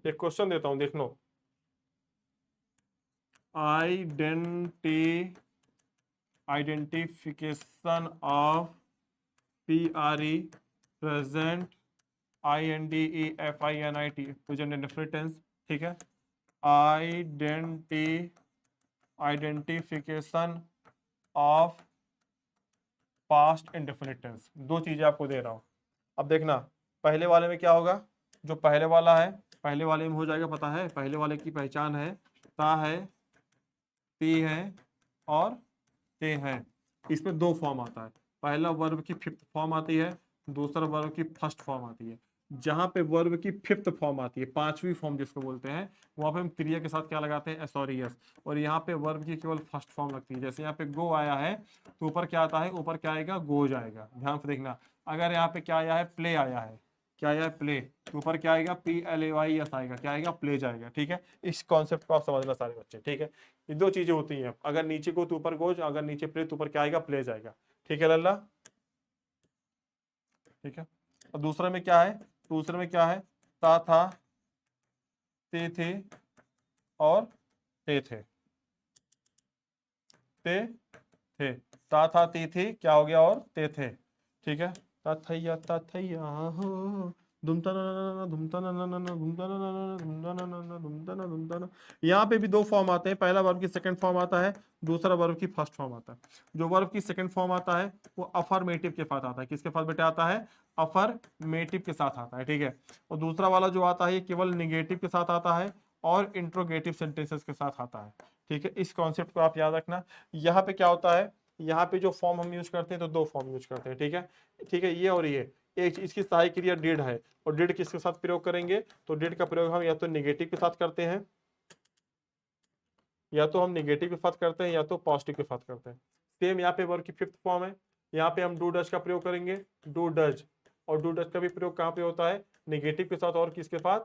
एक क्वेश्चन देता हूं, देख लो। Identification of PRE present INDEFINIT present indefinite tense. ठीक है, identification of past indefinite tense, दो चीजें आपको दे रहा हूं। अब देखना, पहले वाले में क्या होगा, जो पहले वाला है, पहले वाले में हो जाएगा, पता है पहले वाले की पहचान है, ता है, ती है, और ते है। इसमें दो फॉर्म आता है, पहला वर्ब की फिफ्थ फॉर्म आती है, दूसरा वर्ब की फर्स्ट फॉर्म आती है। जहां पे वर्ब की फिफ्थ फॉर्म आती है, पांचवी फॉर्म जिसको बोलते हैं, वहां पे हम क्रिया के साथ क्या लगाते हैं, सॉरी यस। और यहाँ पे वर्ब की केवल फर्स्ट फॉर्म लगती है। जैसे यहाँ पे गो आया है तो ऊपर क्या आता है, ऊपर क्या आएगा, गोज आएगा, ध्यान से देखना। अगर यहाँ पे क्या आया है, प्ले आया है, क्या आया है, प्ले, तो ऊपर क्या आएगा, PLAYS आएगा, क्या आएगा, प्ले जाएगा। ठीक है, इस कॉन्सेप्ट को आप समझना सारे बच्चे। ठीक है, ये दो चीजें होती हैं, अगर नीचे को तो ऊपर गोज, अगर नीचे प्ले तो ऊपर क्या आएगा, प्ले जाएगा। ठीक है लल्ला, ठीक है। और दूसरे में क्या है, दूसरे में क्या है, ता था, ते थे, और ते थे, ते थे, ता था, ते थे, क्या हो गया, और ते थे। ठीक है, ता थैया हो, धुमता ना ना ना, धुमता ना ना ना, धुमता ना ना ना, धुमता ना ना ना, धुमता ना धुमता ना। यहाँ पे भी दो फॉर्म आते हैं, पहला वर्ब की सेकंड फॉर्म आता है, दूसरा वर्ब की फर्स्ट फॉर्म आता है। जो वर्ब की सेकंड फॉर्म आता है वो अफर्मेटिव के साथ आता है, किसके साथ बेटे आता है, अफर्मेटिव के साथ आता है। ठीक है, और दूसरा वाला जो आता है ये केवल निगेटिव के साथ आता है और इंट्रोगेटिव सेंटेंसेस के साथ आता है। ठीक है, इस कॉन्सेप्ट को आप याद रखना। यहाँ पे क्या होता है, यहाँ पे जो फॉर्म हम यूज करते हैं तो दो फॉर्म यूज करते हैं। ठीक है, ठीक है, ये और ये, एक इसकी सहायक क्रिया डिड है, और डिड किसके साथ प्रयोग करेंगे, तो डिड का प्रयोग हम या तो निगेटिव के साथ करते हैं, या तो हम निगेटिव के साथ करते हैं, या तो पॉजिटिव के साथ करते हैं। सेम यहाँ पे वर्ब की फिफ्थ फॉर्म है, यहाँ पे हम डू डज का प्रयोग करेंगे, डू डज। और डू डज का भी प्रयोग कहाँ पे होता है, निगेटिव के साथ, और किसके साथ,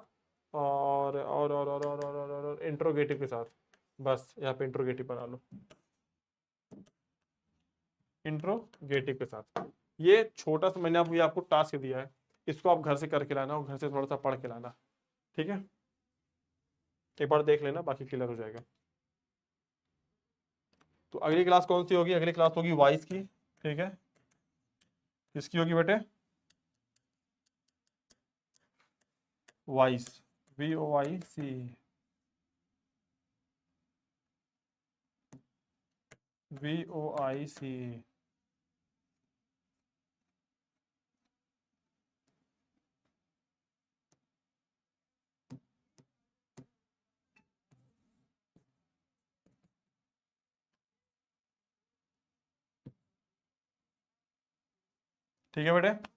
और इंट्रोगेटिव के साथ। बस यहाँ पे इंट्रोगेटिव बना लो, इंट्रोगेटिव के साथ। ये छोटा सा मैंने आपको टास्क दिया है, इसको आप घर से करके लाना और घर से थोड़ा सा पढ़ के लाना। ठीक है, एक बार देख लेना, बाकी क्लियर हो जाएगा। तो अगली क्लास कौन सी होगी, अगली क्लास होगी वॉइस की। ठीक है, किसकी होगी बेटे, वॉइस, VOIC, VOIC। ठीक है बेटे।